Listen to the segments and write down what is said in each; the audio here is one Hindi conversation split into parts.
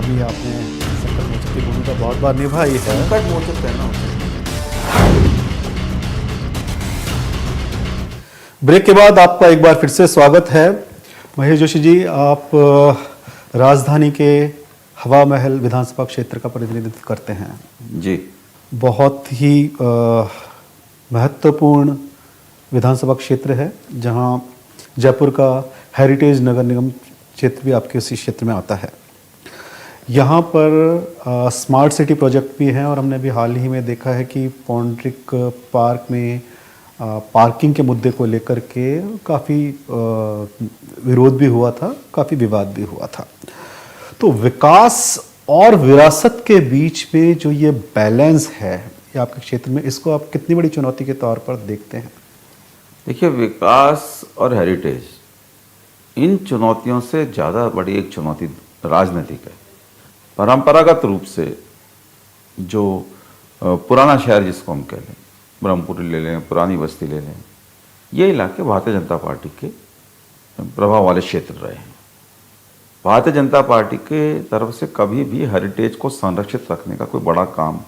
अभी आपने संकट मोचन की भूमिका बहुत बार निभाई है। संकट मोचन कहना होता है। ब्रेक के बाद आपका एक बार फिर से स्वागत है। महेश जोशी जी, आप राजधानी के हवा महल विधानसभा क्षेत्र का प्रतिनिधित्व करते हैं जी। बहुत ही महत्वपूर्ण विधानसभा क्षेत्र है, जहां जयपुर का हेरिटेज नगर निगम क्षेत्र भी आपके उसी क्षेत्र में आता है। यहाँ पर स्मार्ट सिटी प्रोजेक्ट भी हैं और हमने भी हाल ही में देखा है कि पौंड्रिक पार्क में पार्किंग के मुद्दे को लेकर के काफ़ी विरोध भी हुआ था, काफ़ी विवाद भी हुआ था। तो विकास और विरासत के बीच में जो ये बैलेंस है ये आपके क्षेत्र में, इसको आप कितनी बड़ी चुनौती के तौर पर देखते हैं? देखिए, विकास और हेरिटेज, इन चुनौतियों से ज़्यादा बड़ी एक चुनौती राजनीतिक है। परंपरागत रूप से जो पुराना शहर जिसको हम कह लें, ब्रह्मपुरी ले लें, पुरानी बस्ती ले लें, ये इलाके भारतीय जनता पार्टी के प्रभाव वाले क्षेत्र रहे हैं। भारतीय जनता पार्टी के तरफ से कभी भी हेरिटेज को संरक्षित रखने का कोई बड़ा काम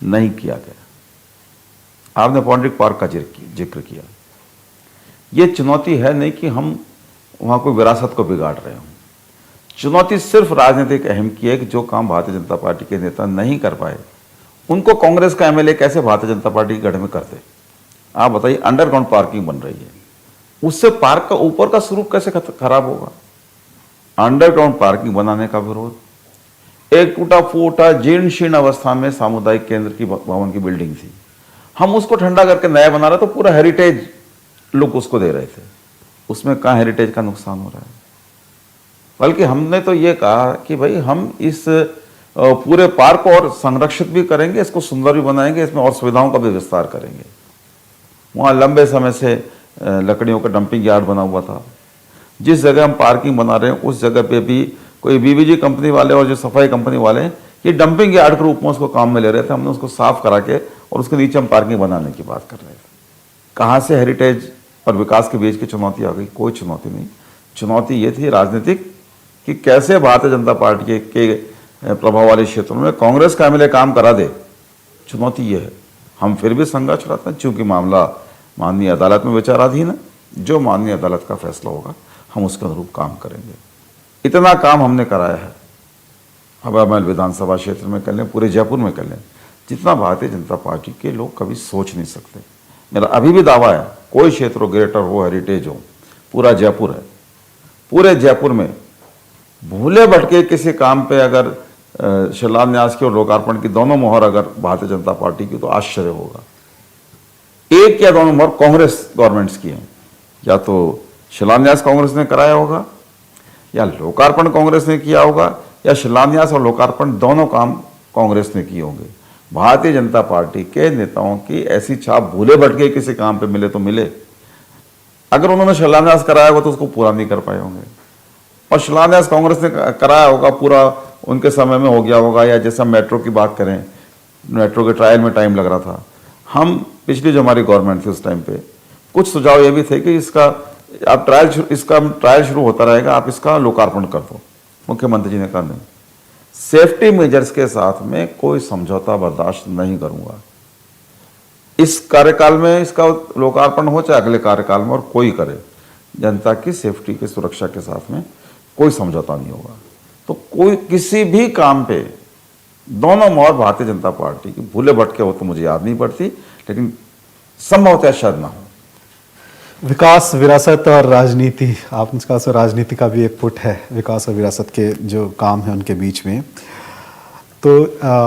नहीं किया गया। आपने पौंड्रिक पार्क का जिक्र किया। ये चुनौती है नहीं कि हम वहाँ कोई विरासत को बिगाड़ रहे हों। चुनौती सिर्फ राजनीतिक अहम की है कि जो काम भारतीय जनता पार्टी के नेता नहीं कर पाए, उनको कांग्रेस का एमएलए कैसे भारतीय जनता पार्टी के गढ़ में करते। आप बताइए, अंडरग्राउंड पार्किंग बन रही है, उससे पार्क का ऊपर का स्वरूप कैसे खराब होगा? अंडरग्राउंड पार्किंग बनाने का विरोध, एक टूटा फूटा जीर्ण शीर्ण अवस्था में सामुदायिक केंद्र की भवन की बिल्डिंग थी, हम उसको ठंडा करके नया बना रहे तो पूरा हेरिटेज लुक उसको दे रहे थे। उसमें कहाँ हेरिटेज का नुकसान हो रहा है? बल्कि हमने तो ये कहा कि भाई हम इस पूरे पार्क को और संरक्षित भी करेंगे, इसको सुंदर भी बनाएंगे, इसमें और सुविधाओं का भी विस्तार करेंगे। वहाँ लंबे समय से लकड़ियों का डंपिंग यार्ड बना हुआ था। जिस जगह हम पार्किंग बना रहे हैं उस जगह पे भी कोई बीबीजी कंपनी वाले और जो सफाई कंपनी वाले ये डंपिंग यार्ड के रूप में उसको काम में ले रहे थे। हमने उसको साफ करा के और उसके नीचे हम पार्किंग बनाने की बात कर रहे थे। कहाँ से हेरिटेज और विकास के बीच की चुनौती आ गई? कोई चुनौती नहीं। चुनौती ये थी राजनीतिक कि कैसे भारतीय जनता पार्टी के प्रभाव वाले क्षेत्रों में कांग्रेस का एमएलए काम करा दे। चुनौती ये है। हम फिर भी संघर्ष रहते हैं, चूंकि मामला माननीय अदालत में विचाराधीन है। जो माननीय अदालत का फैसला होगा हम उसके अनुरूप काम करेंगे। इतना काम हमने कराया है, हवा महल विधानसभा क्षेत्र में कर लें, पूरे जयपुर में कर लें, जितना भारतीय जनता पार्टी के लोग कभी सोच नहीं सकते। मेरा अभी भी दावा है, कोई क्षेत्र हो, ग्रेटर हो, हेरिटेज हो, पूरा जयपुर है। पूरे जयपुर में भूले भटके किसी काम पे अगर शिलान्यास की और लोकार्पण की दोनों मोहर अगर भारतीय जनता पार्टी की, तो आश्चर्य होगा। एक या दोनों मोहर कांग्रेस गवर्नमेंट्स की हैं। या तो शिलान्यास कांग्रेस ने कराया होगा, या लोकार्पण कांग्रेस ने किया होगा, या शिलान्यास और लोकार्पण दोनों काम कांग्रेस ने किए होंगे। भारतीय जनता पार्टी के नेताओं की ऐसी छाप भूले भटके किसी काम पे मिले तो मिले। अगर उन्होंने शिलान्यास कराया होगा तो उसको पूरा नहीं कर पाए होंगे, और शिलान्यास कांग्रेस ने कराया होगा, पूरा उनके समय में हो गया होगा। या जैसे हम मेट्रो की बात करें, मेट्रो के ट्रायल में टाइम लग रहा था। हम पिछली जो हमारी गवर्नमेंट थी उस टाइम पे कुछ सुझाव ये भी थे कि इसका ट्रायल शुरू होता रहेगा, आप इसका लोकार्पण कर दो। मुख्यमंत्री जी ने कहा नहीं, सेफ्टी मेजर्स के साथ में कोई समझौता बर्दाश्त नहीं करूंगा। इस कार्यकाल में इसका लोकार्पण हो चाहे अगले कार्यकाल में, और कोई करे, जनता की सेफ्टी की सुरक्षा के साथ में कोई समझौता नहीं होगा। तो कोई किसी भी काम पे दोनों मोहर भारतीय जनता पार्टी की भूले भटके हो तो मुझे याद नहीं पड़ती, लेकिन संभवतः शायद ना हो। विकास, विरासत और राजनीति, आपने कहा सो राजनीति का भी एक पुट है विकास और विरासत के जो काम है उनके बीच में। तो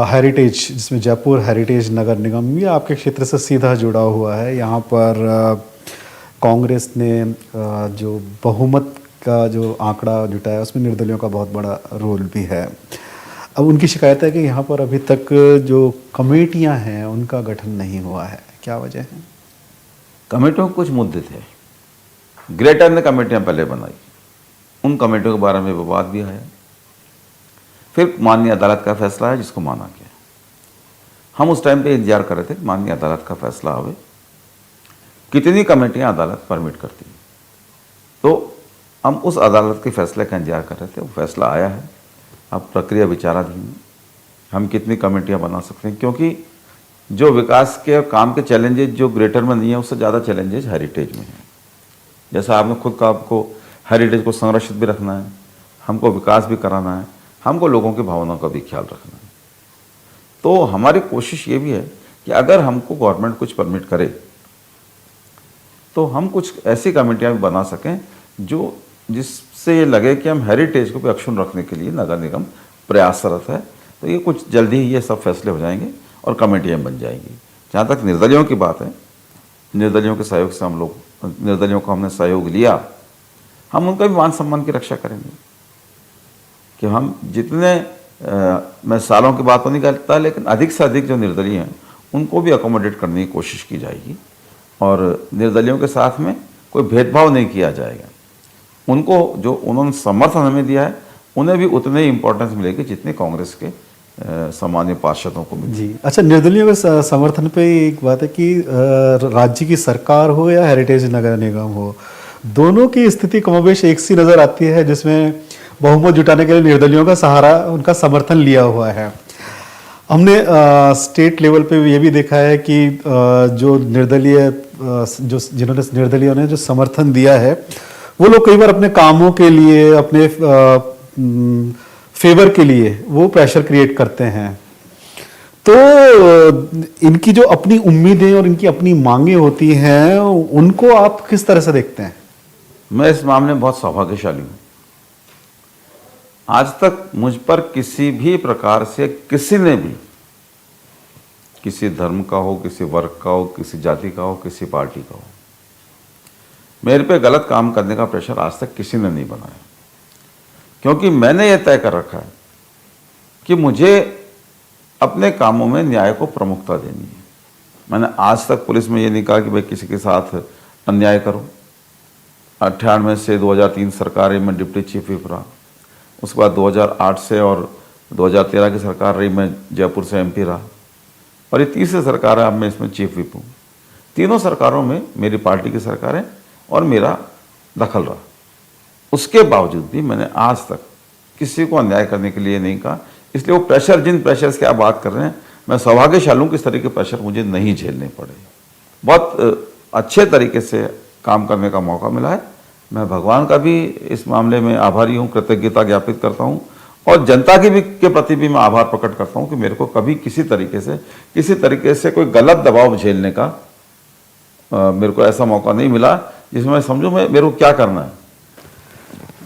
हेरिटेज, जिसमें जयपुर हेरिटेज नगर निगम, ये आपके क्षेत्र से सीधा जुड़ा हुआ है। यहाँ पर कांग्रेस ने जो बहुमत का जो आंकड़ा जुटाया उसमें निर्दलियों का बहुत बड़ा रोल भी है। अब उनकी शिकायत है कि यहाँ पर अभी तक जो कमेटियाँ हैं उनका गठन नहीं हुआ है। क्या वजह है? कमेटियों के कुछ मुद्दे थे। ग्रेटर ने कमेटियां पहले बनाई, उन कमेटियों के बारे में विवाद भी आया। फिर माननीय अदालत का फैसला है जिसको माना गया। हम उस टाइम पे इंतजार कर रहे थे कि माननीय अदालत का फैसला आवे, कितनी कमेटियां अदालत परमिट करती है। तो हम उस अदालत के फैसले का इंतजार कर रहे थे। वो फैसला आया है, अब प्रक्रिया विचाराधीन है, हम कितनी कमेटियां बना सकते हैं, क्योंकि जो विकास के और काम के चैलेंजेस जो ग्रेटर में नहीं है, उससे ज़्यादा चैलेंजेस हेरिटेज में हैं। जैसा आपने खुद कहा, आपको हेरिटेज को संरक्षित भी रखना है, हमको विकास भी कराना है, हमको लोगों की भावनाओं का भी ख्याल रखना है। तो हमारी कोशिश ये भी है कि अगर हमको गवर्नमेंट कुछ परमिट करे तो हम कुछ ऐसी कमेटियां भी बना सकें जो जिससे ये लगे कि हम हेरिटेज को भी अक्षुण्ण रखने के लिए नगर निगम प्रयासरत है। तो ये कुछ जल्दी ही ये सब फैसले हो जाएंगे और कमेटियां बन जाएंगी। जहाँ तक निर्दलियों की बात है, निर्दलियों के सहयोग से हम लोग, निर्दलियों को हमने सहयोग लिया, हम उनका भी मान सम्मान की रक्षा करेंगे कि हम जितने मैं सालों की बात तो नहीं करता, लेकिन अधिक से अधिक जो निर्दलीय हैं उनको भी अकोमोडेट करने की कोशिश की जाएगी और निर्दलियों के साथ में कोई भेदभाव नहीं किया जाएगा। उनको जो उन्होंने समर्थन हमें दिया है उन्हें भी उतने ही इम्पोर्टेंस मिलेगी जितनी कांग्रेस के सामान्य पार्षदों को मिली। जी, अच्छा, निर्दलियों के समर्थन पे एक बात है कि राज्य की सरकार हो या हेरिटेज नगर निगम हो, दोनों की स्थिति कमोबेश एक सी नज़र आती है, जिसमें बहुमत जुटाने के लिए निर्दलियों का सहारा, उनका समर्थन लिया हुआ है। हमने स्टेट लेवल पे ये भी देखा है कि जो निर्दलीय जो जिन्होंने निर्दलियों ने जो समर्थन दिया है, वो लोग कई बार अपने कामों के लिए, अपने फेवर के लिए वो प्रेशर क्रिएट करते हैं। तो इनकी जो अपनी उम्मीदें और इनकी अपनी मांगे होती हैं, उनको आप किस तरह से देखते हैं? मैं इस मामले में बहुत सौभाग्यशाली हूँ। आज तक मुझ पर किसी भी प्रकार से किसी ने भी, किसी धर्म का हो, किसी वर्ग का हो, किसी जाति का हो, किसी पार्टी का हो, मेरे पे गलत काम करने का प्रेशर आज तक किसी ने नहीं बनाया, क्योंकि मैंने ये तय कर रखा है कि मुझे अपने कामों में न्याय को प्रमुखता देनी है। मैंने आज तक पुलिस में ये नहीं कहा कि भाई किसी के साथ अन्याय करो। 98 से 2003 सरकार में डिप्टी चीफ व्हिप रहा, उसके बाद 2008 से और 2013 की सरकार रही, मैं जयपुर से एमपी रहा, और ये तीसरी सरकार है, अब मैं इसमें चीफ व्हिप हूँ। तीनों सरकारों में मेरी पार्टी की सरकारें और मेरा दखल रहा। उसके बावजूद भी मैंने आज तक किसी को अन्याय करने के लिए नहीं कहा। इसलिए वो प्रेशर, जिन प्रेशर्स की आप बात कर रहे हैं, मैं सौभाग्यशाली हूँ कि इस तरह के प्रेशर मुझे नहीं झेलने पड़े। बहुत अच्छे तरीके से काम करने का मौका मिला है। मैं भगवान का भी इस मामले में आभारी हूँ, कृतज्ञता ज्ञापित करता हूँ, और जनता की भी के प्रति भी मैं आभार प्रकट करता हूँ कि मेरे को कभी किसी तरीके से कोई गलत दबाव झेलने का मेरे को ऐसा मौका नहीं मिला जिसमें मैं समझूं मेरे को क्या करना है।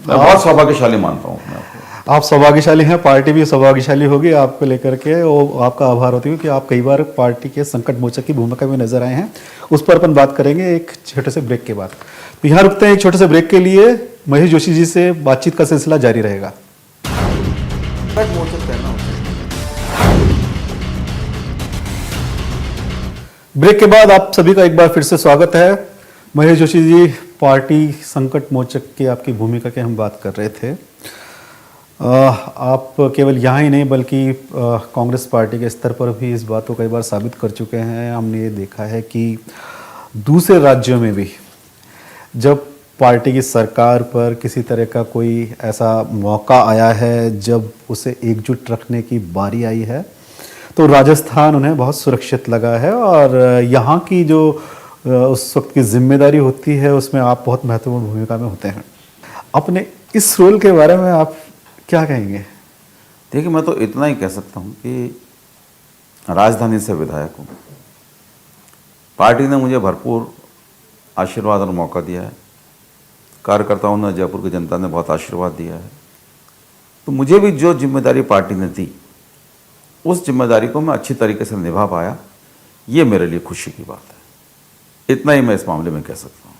मैं बहुत सौभाग्यशाली मानता हूँ अपने आप को। आप सौभाग्यशाली हैं, पार्टी भी सौभाग्यशाली होगी आपको लेकर के, और आपका आभार होती है कि आप कई बार पार्टी के संकट मोचक की भूमिका में नजर आए हैं। उस पर अपन बात करेंगे एक छोटे से ब्रेक के बाद। तो यहाँ रुकते हैं एक छोटे से ब्रेक के लिए। महेश जोशी जी से बातचीत का सिलसिला जारी रहेगा। ब्रेक के बाद आप सभी का एक बार फिर से स्वागत है। महेश जोशी जी, पार्टी संकट मोचक की आपकी भूमिका की हम बात कर रहे थे। आप केवल यहाँ ही नहीं बल्कि कांग्रेस पार्टी के स्तर पर भी इस बात को कई बार साबित कर चुके हैं। हमने ये देखा है कि दूसरे राज्यों में भी जब पार्टी की सरकार पर किसी तरह का कोई ऐसा मौका आया है जब उसे एकजुट रखने की बारी आई है, तो राजस्थान उन्हें बहुत सुरक्षित लगा है, और यहाँ की जो उस वक्त की जिम्मेदारी होती है उसमें आप बहुत महत्वपूर्ण भूमिका में होते हैं। अपने इस रोल के बारे में आप क्या कहेंगे? देखिए, मैं तो इतना ही कह सकता हूँ कि राजधानी से विधायक हूँ, पार्टी ने मुझे भरपूर आशीर्वाद और मौका दिया है, कार्यकर्ताओं ने, जयपुर की जनता ने बहुत आशीर्वाद दिया है। तो मुझे भी जो जिम्मेदारी पार्टी ने दी, उस जिम्मेदारी को मैं अच्छी तरीके से निभा पाया, ये मेरे लिए खुशी की बात है। इतना ही मैं इस मामले में कह सकता हूँ।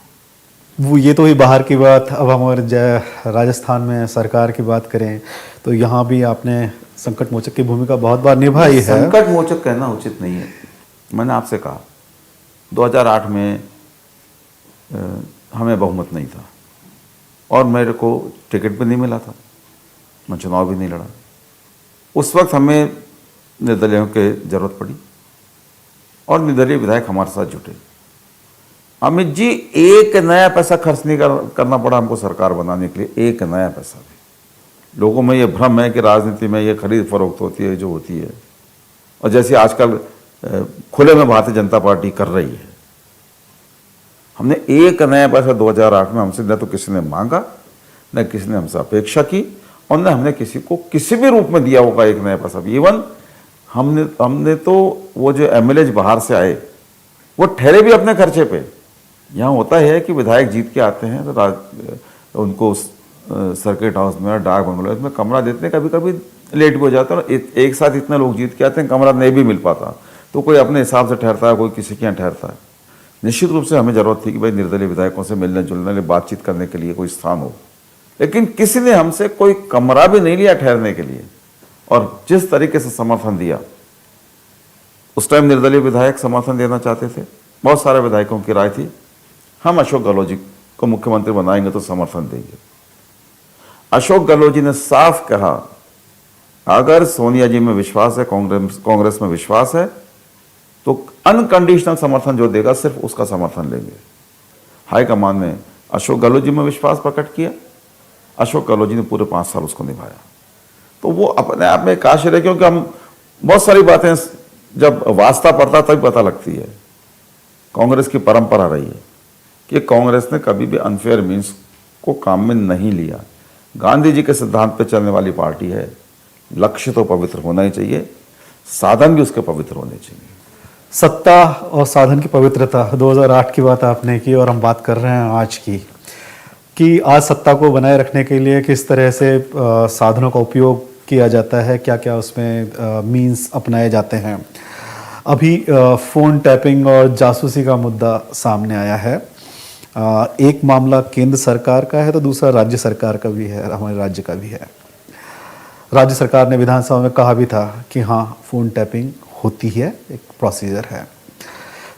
वो ये तो ही बाहर की बात। अब हम अगर राजस्थान में सरकार की बात करें तो यहाँ भी आपने संकट मोचक की भूमिका बहुत बार निभाई है। संकट मोचक कहना उचित नहीं है। मैंने आपसे कहा 2008 में हमें बहुमत नहीं था और मेरे को टिकट भी नहीं मिला था, मैं चुनाव भी नहीं लड़ा। उस वक्त हमें निर्दलियों की जरूरत पड़ी और निर्दलीय विधायक हमारे साथ जुटे। अमित जी, एक नया पैसा खर्च नहीं करना पड़ा हमको सरकार बनाने के लिए, एक नया पैसा भी। लोगों में ये भ्रम है कि राजनीति में ये खरीद फरोख्त होती है जो होती है, और जैसे आजकल खुले में भारतीय जनता पार्टी कर रही है। हमने एक नया पैसा 2008 में हमसे न तो किसी ने मांगा, न किसी ने हमसे अपेक्षा की, और न हमने किसी को किसी भी रूप में दिया होगा एक नया पैसा भी। इवन हमने तो वो जो एमएलए बाहर से आए वो ठहरे भी अपने खर्चे पे। यहाँ होता है कि विधायक जीत के आते हैं तो उनको सर्किट हाउस में, डाक बंगलो में कमरा देते हैं, कभी कभी लेट भी हो जाता है। एक साथ इतने लोग जीत के आते हैं, कमरा नहीं भी मिल पाता, तो कोई अपने हिसाब से ठहरता है, कोई किसी के यहाँ ठहरता है। निश्चित रूप से हमें जरूरत थी कि भाई निर्दलीय विधायकों से मिलने जुलने, बातचीत करने के लिए कोई स्थान हो, लेकिन किसी ने हमसे कोई कमरा भी नहीं लिया ठहरने के लिए। और जिस तरीके से समर्थन दिया, उस टाइम निर्दलीय विधायक समर्थन देना चाहते थे, बहुत सारे विधायकों की राय थी हम अशोक गहलोत जी को मुख्यमंत्री बनाएंगे तो समर्थन देंगे। अशोक गहलोत जी ने साफ कहा, अगर सोनिया जी में विश्वास है, कांग्रेस में विश्वास है, तो अनकंडीशनल समर्थन जो देगा सिर्फ उसका समर्थन लेंगे। हाईकमान ने अशोक गहलोत जी में विश्वास प्रकट किया, अशोक गहलोत जी ने पूरे 5 साल उसको निभाया। तो वो अपने आप में एक आश्चर्य है, क्योंकि हम बहुत सारी बातें जब वास्ता पड़ता तभी पता लगती है। कांग्रेस की परंपरा रही है कि कांग्रेस ने कभी भी अनफेयर मीन्स को काम में नहीं लिया। गांधी जी के सिद्धांत पे चलने वाली पार्टी है। लक्ष्य तो पवित्र होना ही चाहिए, साधन भी उसके पवित्र होने चाहिए। सत्ता और साधन की पवित्रता, 2008 की बात आपने की और हम बात कर रहे हैं आज की, कि आज सत्ता को बनाए रखने के लिए किस तरह से साधनों का उपयोग किया जाता है, क्या क्या उसमें मीन्स अपनाए जाते हैं। अभी फ़ोन टैपिंग और जासूसी का मुद्दा सामने आया है। एक मामला केंद्र सरकार का है तो दूसरा राज्य सरकार का भी है, हमारे राज्य का भी है। राज्य सरकार ने विधानसभा में कहा भी था कि हाँ, फ़ोन टैपिंग होती है, एक प्रोसीजर है।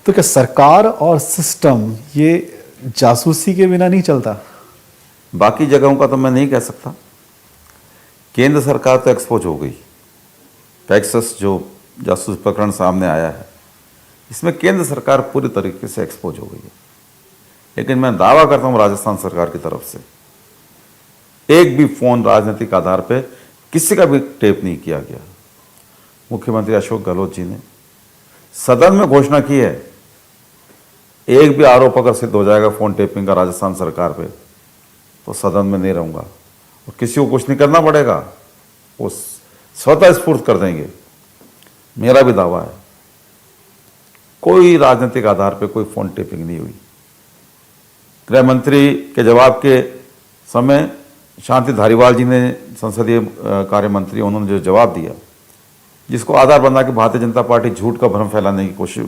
तो क्या सरकार और सिस्टम ये जासूसी के बिना नहीं चलता? बाकी जगहों का तो मैं नहीं कह सकता। केंद्र सरकार तो एक्सपोज हो गई। पेगासस जो जासूस प्रकरण सामने आया है, इसमें केंद्र सरकार पूरी तरीके से एक्सपोज हो गई है। लेकिन मैं दावा करता हूं राजस्थान सरकार की तरफ से, एक भी फोन राजनीतिक आधार पे किसी का भी टेप नहीं किया गया। मुख्यमंत्री अशोक गहलोत जी ने सदन में घोषणा की है, एक भी आरोप अगर सिद्ध हो जाएगा फोन टेपिंग का राजस्थान सरकार पे, तो सदन में नहीं रहूंगा और किसी को कुछ नहीं करना पड़ेगा, वो स्वतः स्फूर्त कर देंगे। मेरा भी दावा है, कोई राजनीतिक आधार पे कोई फोन टेपिंग नहीं हुई। गृह मंत्री के जवाब के समय शांति धारीवाल जी ने, संसदीय कार्य मंत्री, उन्होंने जो जवाब दिया, जिसको आधार बना के भारतीय जनता पार्टी झूठ का भ्रम फैलाने की कोशिश,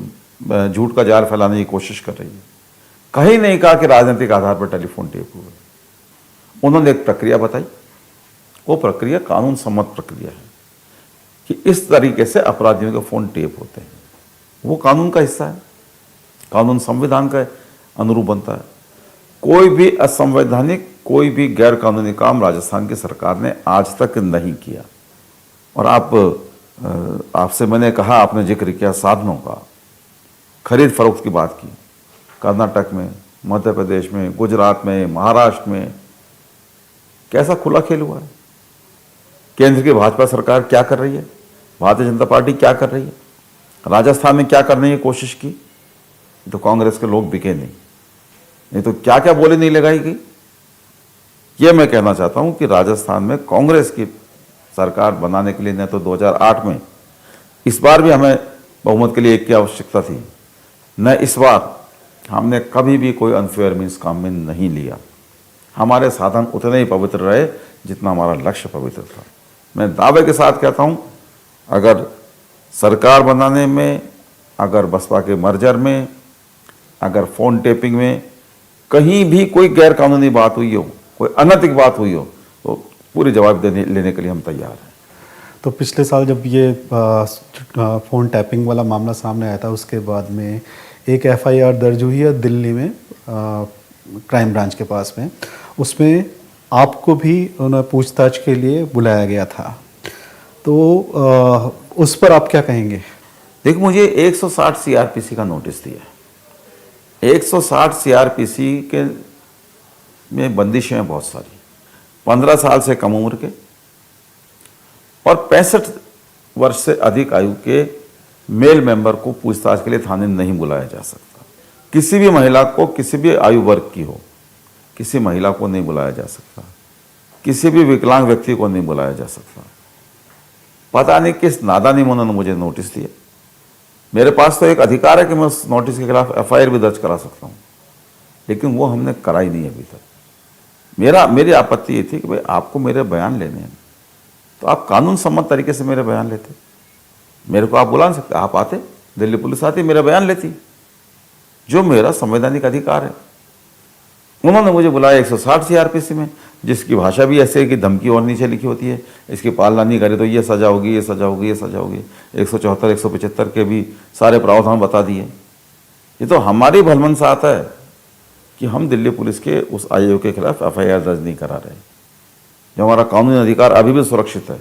झूठ का जाल फैलाने की कोशिश कर रही है। कहीं नहीं कहा कि राजनीतिक आधार पर टेलीफोन टेप हुआ। उन्होंने एक प्रक्रिया बताई, वो प्रक्रिया कानून सम्मत प्रक्रिया है कि इस तरीके से अपराधियों के फोन टेप होते हैं। वो कानून का हिस्सा है, कानून संविधान का अनुरूप बनता है। कोई भी असंवैधानिक, कोई भी गैर कानूनी काम राजस्थान की सरकार ने आज तक नहीं किया। और आपसे मैंने कहा, आपने जिक्र किया साधनों का, खरीद फरोख्त की बात की। कर्नाटक में, मध्य प्रदेश में, गुजरात में, महाराष्ट्र में कैसा खुला खेल हुआ है। केंद्र की भाजपा सरकार क्या कर रही है, भारतीय जनता पार्टी क्या कर रही है, राजस्थान में क्या करने की कोशिश की, तो कांग्रेस के लोग बिके नहीं तो क्या क्या बोली नहीं लगाई गई। ये मैं कहना चाहता हूं कि राजस्थान में कांग्रेस की सरकार बनाने के लिए न तो 2008 में, इस बार भी हमें बहुमत के लिए एक की आवश्यकता थी, न इस बार हमने कभी भी कोई अनफेयर मीन्स काम में नहीं लिया। हमारे साधन उतने ही पवित्र रहे जितना हमारा लक्ष्य पवित्र था। मैं दावे के साथ कहता हूं, अगर सरकार बनाने में, अगर बसपा के मर्जर में, अगर फोन टेपिंग में कहीं भी कोई गैर कानूनी बात हुई हो, कोई अनैतिक बात हुई हो, तो पूरी जवाब लेने के लिए हम तैयार हैं। तो पिछले साल जब ये फ़ोन टैपिंग वाला मामला सामने आया था, उसके बाद में एक एफआईआर दर्ज हुई है दिल्ली में, क्राइम ब्रांच के पास में। उसमें आपको भी उन्हें पूछताछ के लिए बुलाया गया था, तो उस पर आप क्या कहेंगे? देखो, मुझे 160 सीआरपीसी का नोटिस दिया। 160 सीआरपीसी के में बंदिशें हैं बहुत सारी। 15 साल से कम उम्र के, और 65 वर्ष से अधिक आयु के मेल मेंबर को पूछताछ के लिए थाने नहीं बुलाया जा सकता। किसी भी महिला को, किसी भी आयु वर्ग की हो, किसी महिला को नहीं बुलाया जा सकता, किसी भी विकलांग व्यक्ति को नहीं बुलाया जा सकता। पता नहीं किस नादानी में उन्होंने मुझे नोटिस दिया। मेरे पास तो एक अधिकार है कि मैं उस नोटिस के खिलाफ FIR भी दर्ज करा सकता हूँ, लेकिन वो हमने कराई नहीं अभी तक। मेरी आपत्ति ये थी कि भाई आपको मेरे बयान लेने हैं तो आप कानून सम्मत तरीके से मेरे बयान लेते। मेरे को आप बुला नहीं सकते, आप आते, दिल्ली पुलिस आती, मेरा बयान लेती, जो मेरा संवैधानिक अधिकार है। उन्होंने मुझे बुलाया 160 CRPC में, जिसकी भाषा भी ऐसे है कि धमकी और नीचे लिखी होती है, इसकी पालना नहीं करे तो ये सजा होगी, ये सजा होगी, ये सजा होगी। 174, 175 के भी सारे प्रावधान बता दिए। ये तो हमारी भलमन से आता है कि हम दिल्ली पुलिस के उस आयोग के खिलाफ FIR दर्ज नहीं करा रहे, जो हमारा कानूनी अधिकार अभी भी सुरक्षित है।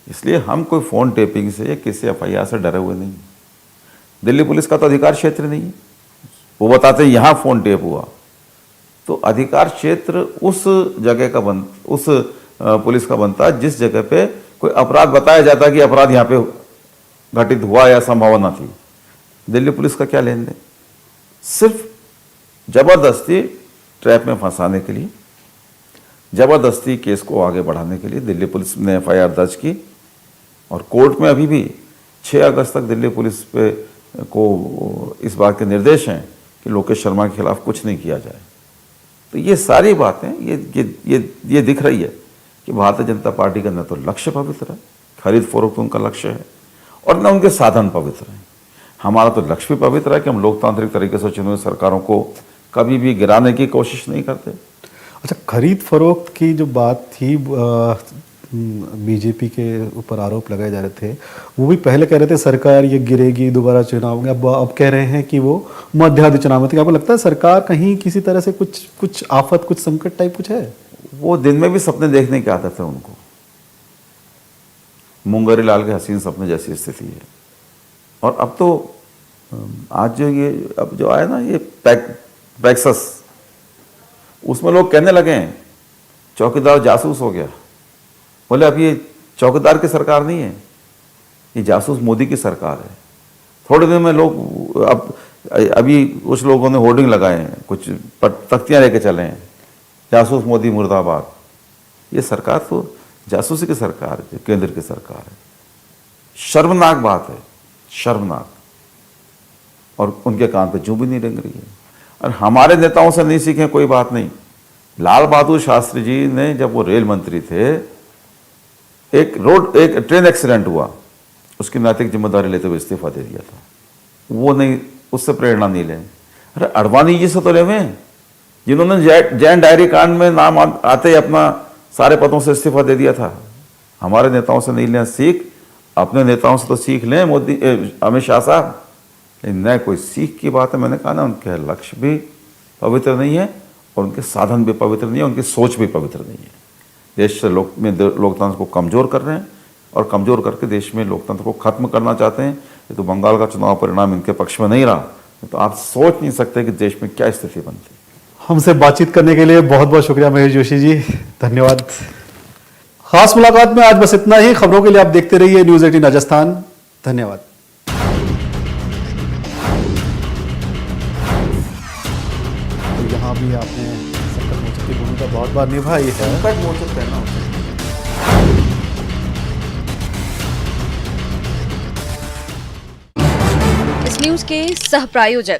इसलिए हम कोई फ़ोन टेपिंग से या किसी FIR से डरे हुए नहीं। दिल्ली पुलिस का तो अधिकार क्षेत्र नहीं है। वो बताते हैं यहाँ फ़ोन टेप हुआ, तो अधिकार क्षेत्र उस जगह का उस पुलिस का बनता है जिस जगह पे कोई अपराध बताया जाता है कि अपराध यहाँ पे घटित हुआ या संभावना थी। दिल्ली पुलिस का क्या लेन देन? सिर्फ जबरदस्ती ट्रैप में फंसाने के लिए, जबरदस्ती केस को आगे बढ़ाने के लिए दिल्ली पुलिस ने FIR दर्ज की और कोर्ट में अभी भी 6 अगस्त तक दिल्ली पुलिस पे को इस बात के निर्देश हैं कि लोकेश शर्मा के खिलाफ कुछ नहीं किया जाए। तो ये सारी बातें ये दिख रही है कि भारतीय जनता पार्टी का न तो लक्ष्य पवित्र है, खरीद फरोख्त उनका लक्ष्य है, और न उनके साधन पवित्र हैं। हमारा तो लक्ष्य भी पवित्र है कि हम लोकतांत्रिक तरीके से चुनी हुई सरकारों को कभी भी गिराने की कोशिश नहीं करते। अच्छा, खरीद फरोख्त की जो बात थी, बीजेपी के ऊपर आरोप लगाए जा रहे थे, वो भी पहले कह रहे थे सरकार ये गिरेगी, दोबारा चुनाव होंगे। अब कह रहे हैं कि वो मध्यावधि चुनाव में। आपको लगता है सरकार कहीं किसी तरह से कुछ आफत, कुछ संकट टाइप कुछ है? वो दिन में भी सपने देखने की आदत है उनको। मुंगरी लाल के हसीन सपने जैसी स्थिति है। और अब तो आज जो आया ना ये पैक्सस, उसमें लोग कहने लगे हैं चौकीदार जासूस हो गया। बोले अब ये चौकीदार की सरकार नहीं है, ये जासूस मोदी की सरकार है। थोड़े दिन में लोग अभी कुछ लोगों ने होर्डिंग लगाए हैं, कुछ तख्तियां लेके चले हैं, जासूस मोदी मुर्दाबाद। ये सरकार तो जासूसी की सरकार है, केंद्र की सरकार है। शर्मनाक बात है, शर्मनाक। और उनके कान पे जूं भी नहीं रेंग रही है। और हमारे नेताओं से नहीं सीखें कोई बात नहीं। लाल बहादुर शास्त्री जी ने जब वो रेल मंत्री थे, एक ट्रेन एक्सीडेंट हुआ, उसकी नैतिक जिम्मेदारी लेते हुए इस्तीफा दे दिया था। वो नहीं, उससे प्रेरणा नहीं लें। अरे अडवाणी जी से तो लेवें, जिन्होंने जैन डायरी कांड में नाम आते ही अपना सारे पदों से इस्तीफा दे दिया था। हमारे नेताओं से नहीं लें सीख, अपने नेताओं से तो सीख लें मोदी, अमित शाह साहब। न कोई सीख की बात है। मैंने कहा ना, उनके लक्ष्य भी पवित्र नहीं है और उनके साधन भी पवित्र नहीं है, उनकी सोच भी पवित्र नहीं है। देश से लोकतंत्र को कमज़ोर कर रहे हैं और कमज़ोर करके देश में लोकतंत्र को खत्म करना चाहते हैं। ये तो बंगाल का चुनाव परिणाम इनके पक्ष में नहीं रहा, तो आप सोच नहीं सकते कि देश में क्या स्थिति बनती। हमसे बातचीत करने के लिए बहुत बहुत शुक्रिया महेश जोशी जी, धन्यवाद। खास मुलाकात में आज बस इतना ही। खबरों के लिए आप देखते रहिए न्यूज़ 18 राजस्थान। धन्यवाद। तो यहाँ भी आपने संकट मोचक की भूमिका बहुत बार निभाई है। संकट मोचक कहना होता है। इस न्यूज के सह प्रायोजक